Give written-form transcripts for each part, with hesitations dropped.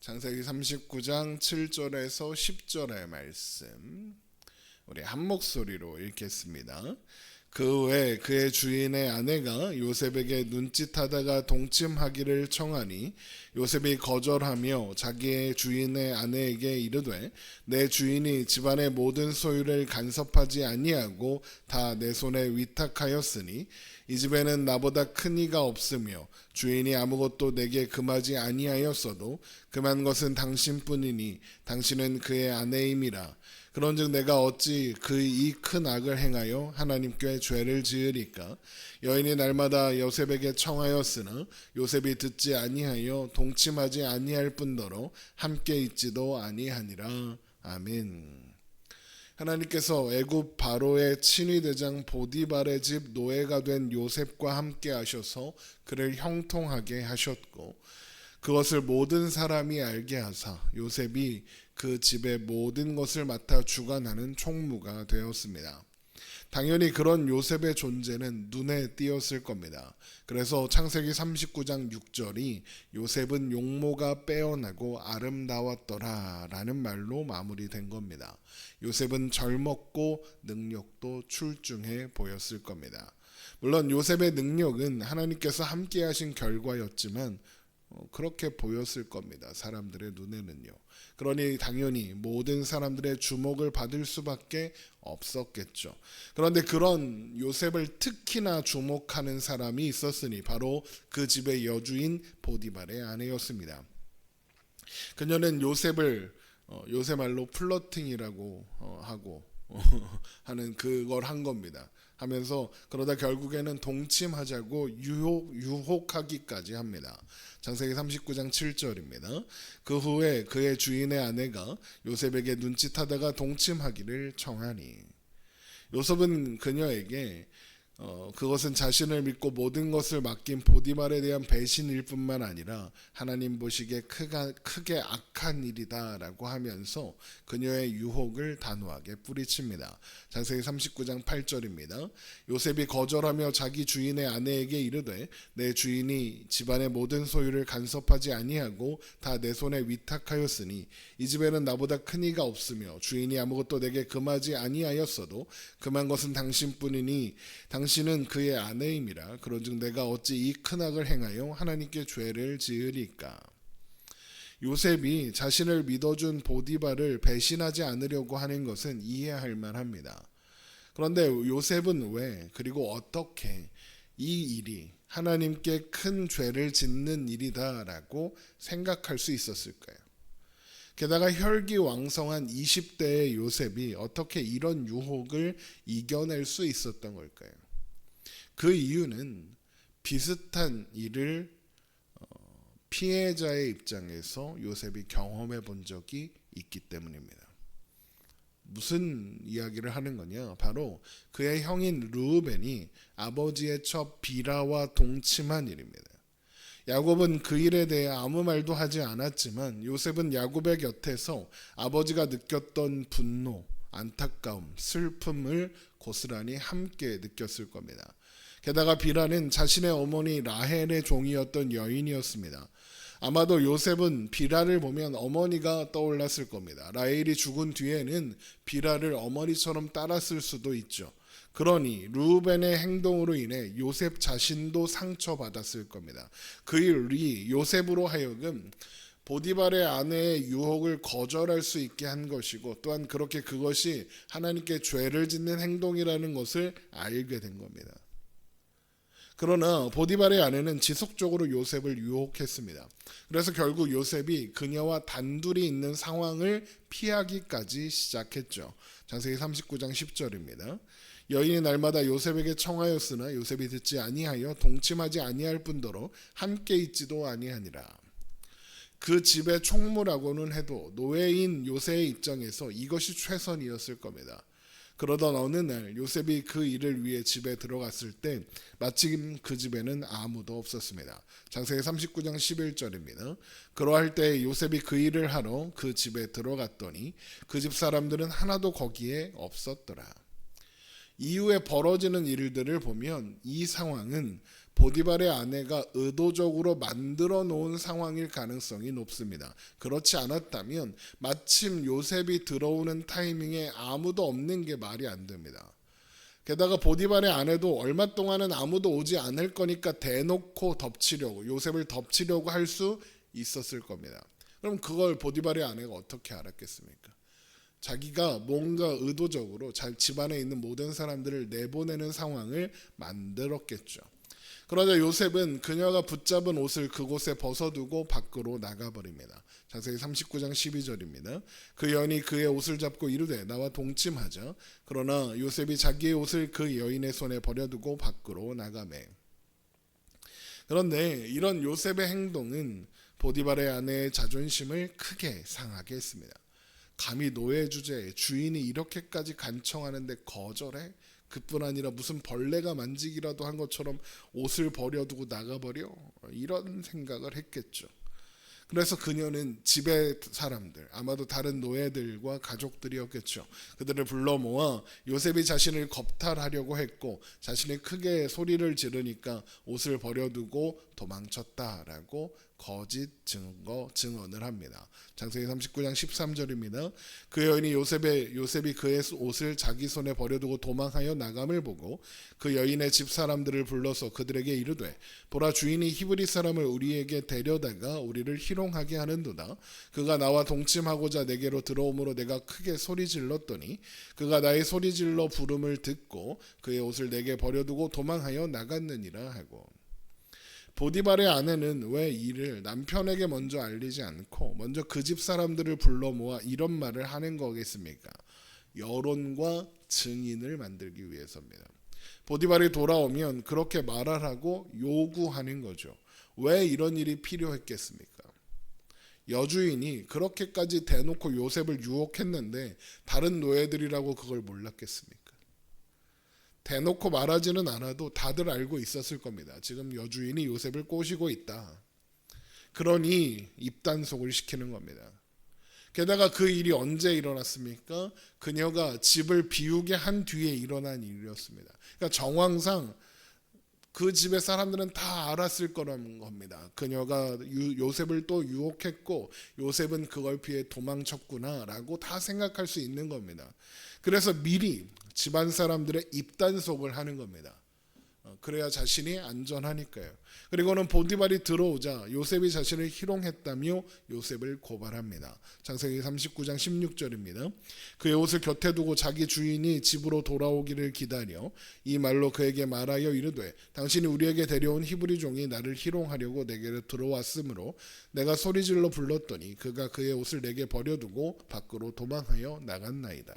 창세기 39장 7절에서 10절의 말씀 우리 한 목소리로 읽겠습니다. 그 후에 그의 주인의 아내가 요셉에게 눈짓하다가 동침하기를 청하니 요셉이 거절하며 자기의 주인의 아내에게 이르되 내 주인이 집안의 모든 소유를 간섭하지 아니하고 다 내 손에 위탁하였으니 이 집에는 나보다 큰 이가 없으며 주인이 아무것도 내게 금하지 아니하였어도 금한 것은 당신뿐이니 당신은 그의 아내임이라. 그런즉 내가 어찌 그 이 큰 악을 행하여 하나님께 죄를 지으리까? 여인이 날마다 요셉에게 청하였으나 요셉이 듣지 아니하여 동침하지 아니할 뿐더러 함께 있지도 아니하니라. 아멘. 하나님께서 애굽 바로의 친위대장 보디발의 집 노예가 된 요셉과 함께 하셔서 그를 형통하게 하셨고 그것을 모든 사람이 알게 하사 요셉이 그 집의 모든 것을 맡아 주관하는 총무가 되었습니다. 당연히 그런 요셉의 존재는 눈에 띄었을 겁니다. 그래서 창세기 39장 6절이 요셉은 용모가 빼어나고 아름다웠더라 라는 말로 마무리된 겁니다. 요셉은 젊었고 능력도 출중해 보였을 겁니다. 물론 요셉의 능력은 하나님께서 함께 하신 결과였지만 그렇게 보였을 겁니다. 사람들의 눈에는요. 그러니 당연히 모든 사람들의 주목을 받을 수밖에 없었겠죠. 그런데 그런 요셉을 특히나 주목하는 사람이 있었으니 바로 그 집의 여주인 보디발의 아내였습니다. 그녀는 요셉을 요새 말로 플러팅이라고 하고 하는 그걸 한 겁니다. 하면서 그러다 결국에는 동침하자고 유혹하기까지 합니다. 창세기 39장 7절입니다. 그 후에 그의 주인의 아내가 요셉에게 눈짓하다가 동침하기를 청하니 요셉은 그녀에게 그것은 자신을 믿고 모든 것을 맡긴 보디발에 대한 배신일 뿐만 아니라 하나님 보시기에 크게 악한 일이다라고 하면서 그녀의 유혹을 단호하게 뿌리칩니다. 창세기 39장 8절입니다. 요셉이 거절하며 자기 주인의 아내에게 이르되 내 주인이 집안의 모든 소유를 간섭하지 아니하고 다 내 손에 위탁하였으니 이 집에는 나보다 큰 이가 없으며 주인이 아무것도 내게 금하지 아니하였어도 금한 것은 당신뿐이니 당신은 그의 아내임이라. 그런즉 내가 어찌 이 큰 악을 행하여 하나님께 죄를 지으리까? 요셉이 자신을 믿어준 보디발을 배신하지 않으려고 하는 것은 이해할 만합니다. 그런데 요셉은 왜 그리고 어떻게 이 일이 하나님께 큰 죄를 짓는 일이다라고 생각할 수 있었을까요? 게다가 혈기왕성한 20대의 요셉이 어떻게 이런 유혹을 이겨낼 수 있었던 걸까요? 그 이유는 비슷한 일을 피해자의 입장에서 요셉이 경험해 본 적이 있기 때문입니다. 무슨 이야기를 하는 거냐? 바로 그의 형인 르우벤이 아버지의 첩 비라와 동침한 일입니다. 야곱은 그 일에 대해 아무 말도 하지 않았지만 요셉은 야곱의 곁에서 아버지가 느꼈던 분노, 안타까움, 슬픔을 고스란히 함께 느꼈을 겁니다. 게다가 비라는 자신의 어머니 라헬의 종이었던 여인이었습니다. 아마도 요셉은 비라를 보면 어머니가 떠올랐을 겁니다. 라헬이 죽은 뒤에는 비라를 어머니처럼 따랐을 수도 있죠. 그러니 르우벤의 행동으로 인해 요셉 자신도 상처받았을 겁니다. 그 일이 요셉으로 하여금 보디발의 아내의 유혹을 거절할 수 있게 한 것이고 또한 그렇게 그것이 하나님께 죄를 짓는 행동이라는 것을 알게 된 겁니다. 그러나 보디발의 아내는 지속적으로 요셉을 유혹했습니다. 그래서 결국 요셉이 그녀와 단둘이 있는 상황을 피하기까지 시작했죠. 창세기 39장 10절입니다. 여인이 날마다 요셉에게 청하였으나 요셉이 듣지 아니하여 동침하지 아니할 뿐더러 함께 있지도 아니하니라. 그 집의 총무라고는 해도 노예인 요셉의 입장에서 이것이 최선이었을 겁니다. 그러던 어느 날 요셉이 그 일을 위해 집에 들어갔을 때 마침 그 집에는 아무도 없었습니다. 창세기 39장 11절입니다. 그러할 때 요셉이 그 일을 하러 그 집에 들어갔더니 그 집 사람들은 하나도 거기에 없었더라. 이후에 벌어지는 일들을 보면 이 상황은 보디발의 아내가 의도적으로 만들어 놓은 상황일 가능성이 높습니다. 그렇지 않았다면 마침 요셉이 들어오는 타이밍에 아무도 없는 게 말이 안 됩니다. 게다가 보디발의 아내도 얼마 동안은 아무도 오지 않을 거니까 대놓고 덮치려고, 요셉을 덮치려고 할 수 있었을 겁니다. 그럼 그걸 보디발의 아내가 어떻게 알았겠습니까? 자기가 뭔가 의도적으로 집안에 있는 모든 사람들을 내보내는 상황을 만들었겠죠. 그러자 요셉은 그녀가 붙잡은 옷을 그곳에 벗어두고 밖으로 나가버립니다. 자세히 39장 12절입니다. 그 여인이 그의 옷을 잡고 이르되 나와 동침하자. 그러나 요셉이 자기의 옷을 그 여인의 손에 버려두고 밖으로 나가매. 그런데 이런 요셉의 행동은 보디발의 아내의 자존심을 크게 상하게 했습니다. 감히 노예 주제에 주인이 이렇게까지 간청하는데 거절해? 그뿐 아니라 무슨 벌레가 만지기라도 한 것처럼 옷을 버려두고 나가버려? 이런 생각을 했겠죠. 그래서 그녀는 집의 사람들, 아마도 다른 노예들과 가족들이었겠죠. 그들을 불러 모아 요셉이 자신을 겁탈하려고 했고 자신이 크게 소리를 지르니까 옷을 버려두고 도망쳤다라고 거짓 증언을 합니다. 창세기 39장 13절입니다. 그 여인이 요셉이 그의 옷을 자기 손에 버려두고 도망하여 나감을 보고 그 여인의 집 사람들을 불러서 그들에게 이르되 보라 주인이 히브리 사람을 우리에게 데려다가 우리를 희롱하게 하는도다. 그가 나와 동침하고자 내게로 들어오므로 내가 크게 소리 질렀더니 그가 나의 소리 질러 부름을 듣고 그의 옷을 내게 버려두고 도망하여 나갔느니라 하고. 보디발의 아내는 왜 이를 남편에게 먼저 알리지 않고 먼저 그 집 사람들을 불러 모아 이런 말을 하는 거겠습니까? 여론과 증인을 만들기 위해서입니다. 보디발이 돌아오면 그렇게 말하라고 요구하는 거죠. 왜 이런 일이 필요했겠습니까? 여주인이 그렇게까지 대놓고 요셉을 유혹했는데 다른 노예들이라고 그걸 몰랐겠습니까? 대놓고 말하지는 않아도 다들 알고 있었을 겁니다. 지금 여주인이 요셉을 꼬시고 있다. 그러니 입단속을 시키는 겁니다. 게다가 그 일이 언제 일어났습니까? 그녀가 집을 비우게 한 뒤에 일어난 일이었습니다. 그러니까 정황상 그 집의 사람들은 다 알았을 거라는 겁니다. 그녀가 요셉을 또 유혹했고 요셉은 그걸 피해 도망쳤구나라고 다 생각할 수 있는 겁니다. 그래서 미리 집안 사람들의 입단속을 하는 겁니다. 그래야 자신이 안전하니까요. 그리고는 보디발이 들어오자 요셉이 자신을 희롱했다며 요셉을 고발합니다. 창세기 39장 16절입니다. 그의 옷을 곁에 두고 자기 주인이 집으로 돌아오기를 기다려 이 말로 그에게 말하여 이르되 당신이 우리에게 데려온 히브리 종이 나를 희롱하려고 내게로 들어왔으므로 내가 소리질러 불렀더니 그가 그의 옷을 내게 버려두고 밖으로 도망하여 나갔나이다.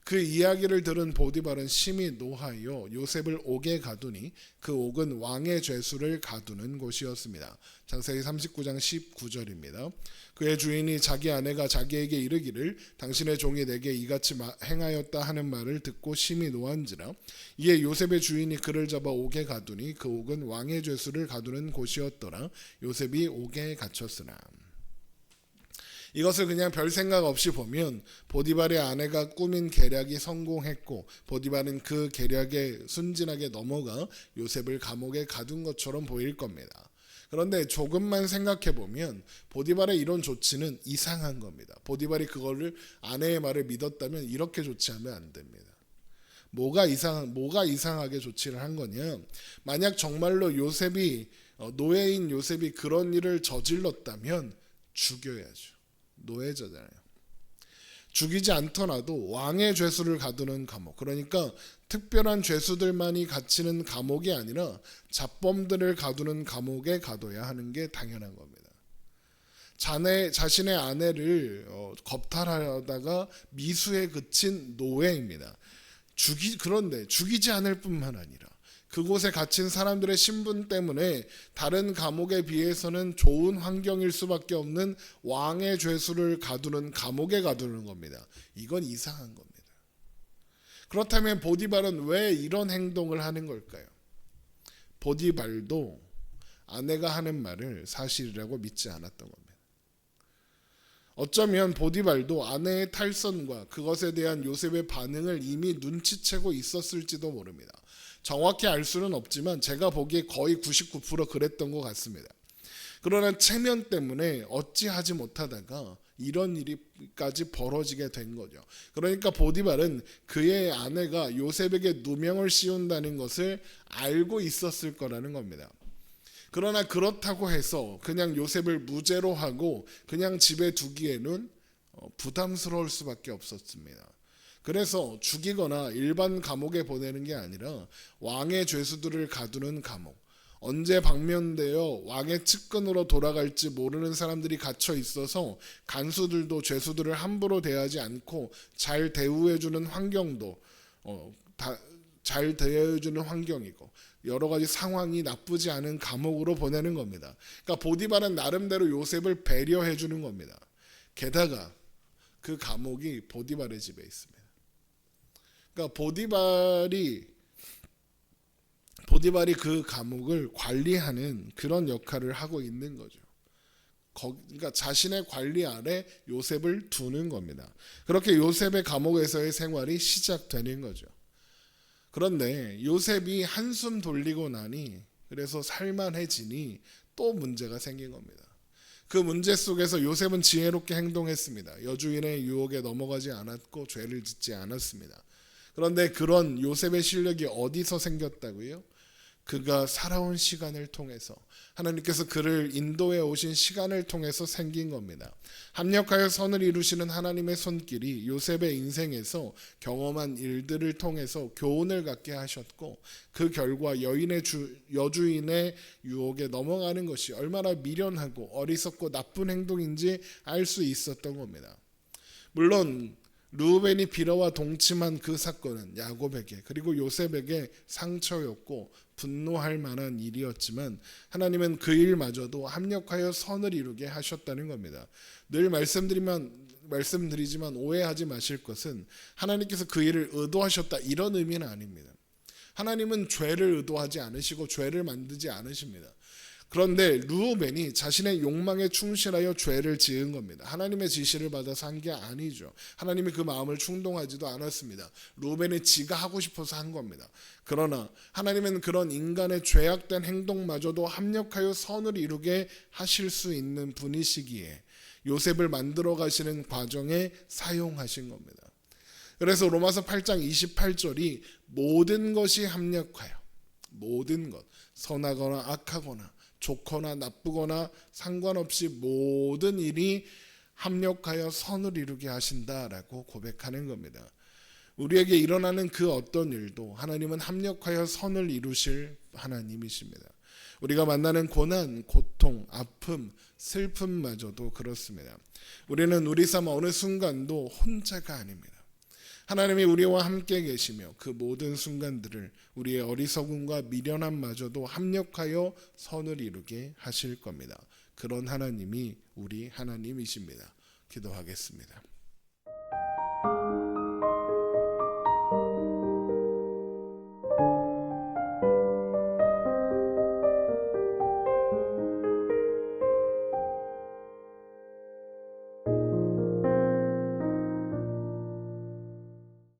그 이야기를 들은 보디발은 심히 노하여 요셉을 옥에 가두니 그 옥은 왕의 죄수를 가두는 곳이었습니다. 창세기 39장 19절입니다. 그의 주인이 자기 아내가 자기에게 이르기를 당신의 종이 내게 이같이 행하였다 하는 말을 듣고 심히 노한지라. 이에 요셉의 주인이 그를 잡아 옥에 가두니 그 옥은 왕의 죄수를 가두는 곳이었더라. 요셉이 옥에 갇혔으나. 이것을 그냥 별 생각 없이 보면 보디발의 아내가 꾸민 계략이 성공했고 보디발은 그 계략에 순진하게 넘어가 요셉을 감옥에 가둔 것처럼 보일 겁니다. 그런데 조금만 생각해 보면 보디발의 이런 조치는 이상한 겁니다. 보디발이 그거를 아내의 말을 믿었다면 이렇게 조치하면 안 됩니다. 뭐가 이상하게 조치를 한 거냐? 만약 정말로 노예인 요셉이 그런 일을 저질렀다면 죽여야죠. 노예자잖아요. 죽이지 않더라도 왕의 죄수를 가두는 감옥, 그러니까 특별한 죄수들만이 갇히는 감옥이 아니라 잡범들을 가두는 감옥에 가둬야 하는 게 당연한 겁니다. 자신의 아내를 겁탈하다가 미수에 그친 노예입니다. 그런데 죽이지 않을 뿐만 아니라 그곳에 갇힌 사람들의 신분 때문에 다른 감옥에 비해서는 좋은 환경일 수밖에 없는 왕의 죄수를 가두는 감옥에 가두는 겁니다. 이건 이상한 겁니다. 그렇다면 보디발은 왜 이런 행동을 하는 걸까요? 보디발도 아내가 하는 말을 사실이라고 믿지 않았던 겁니다. 어쩌면 보디발도 아내의 탈선과 그것에 대한 요셉의 반응을 이미 눈치채고 있었을지도 모릅니다. 정확히 알 수는 없지만 제가 보기에 거의 99% 그랬던 것 같습니다. 그러나 체면 때문에 어찌하지 못하다가 이런 일이까지 벌어지게 된 거죠. 그러니까 보디발은 그의 아내가 요셉에게 누명을 씌운다는 것을 알고 있었을 거라는 겁니다. 그러나 그렇다고 해서 그냥 요셉을 무죄로 하고 그냥 집에 두기에는 부담스러울 수밖에 없었습니다. 그래서 죽이거나 일반 감옥에 보내는 게 아니라 왕의 죄수들을 가두는 감옥, 언제 방면되어 왕의 측근으로 돌아갈지 모르는 사람들이 갇혀 있어서 간수들도 죄수들을 함부로 대하지 않고 잘 대우해주는 환경도 잘 대해주는 환경이고 여러 가지 상황이 나쁘지 않은 감옥으로 보내는 겁니다. 그러니까 보디발은 나름대로 요셉을 배려해 주는 겁니다. 게다가 그 감옥이 보디발의 집에 있습니다. 그러니까 보디발이 그 감옥을 관리하는 그런 역할을 하고 있는 거죠. 그러니까 자신의 관리 아래 요셉을 두는 겁니다. 그렇게 요셉의 감옥에서의 생활이 시작되는 거죠. 그런데 요셉이 한숨 돌리고 나니 그래서 살만해지니 또 문제가 생긴 겁니다. 그 문제 속에서 요셉은 지혜롭게 행동했습니다. 여주인의 유혹에 넘어가지 않았고 죄를 짓지 않았습니다. 그런데 그런 요셉의 실력이 어디서 생겼다고요? 그가 살아온 시간을 통해서 하나님께서 그를 인도해 오신 시간을 통해서 생긴 겁니다. 합력하여 선을 이루시는 하나님의 손길이 요셉의 인생에서 경험한 일들을 통해서 교훈을 갖게 하셨고 그 결과 여주인의 유혹에 넘어가는 것이 얼마나 미련하고 어리석고 나쁜 행동인지 알 수 있었던 겁니다. 물론 르우벤이 빌어와 동침한 그 사건은 야곱에게 그리고 요셉에게 상처였고 분노할 만한 일이었지만 하나님은 그 일마저도 합력하여 선을 이루게 하셨다는 겁니다. 늘 말씀드리지만 오해하지 마실 것은 하나님께서 그 일을 의도하셨다 이런 의미는 아닙니다. 하나님은 죄를 의도하지 않으시고 죄를 만들지 않으십니다. 그런데 르우벤이 자신의 욕망에 충실하여 죄를 지은 겁니다. 하나님의 지시를 받아서 한 게 아니죠. 하나님이 그 마음을 충동하지도 않았습니다. 르우벤이 지가 하고 싶어서 한 겁니다. 그러나 하나님은 그런 인간의 죄악된 행동마저도 합력하여 선을 이루게 하실 수 있는 분이시기에 요셉을 만들어 가시는 과정에 사용하신 겁니다. 그래서 로마서 8장 28절이 모든 것이 합력하여 모든 것 선하거나 악하거나 좋거나 나쁘거나 상관없이 모든 일이 합력하여 선을 이루게 하신다라고 고백하는 겁니다. 우리에게 일어나는 그 어떤 일도 하나님은 합력하여 선을 이루실 하나님이십니다. 우리가 만나는 고난, 고통, 아픔, 슬픔마저도 그렇습니다. 우리는 우리 삶 어느 순간도 혼자가 아닙니다. 하나님이 우리와 함께 계시며 그 모든 순간들을 우리의 어리석음과 미련함마저도 합력하여 선을 이루게 하실 겁니다. 그런 하나님이 우리 하나님이십니다. 기도하겠습니다.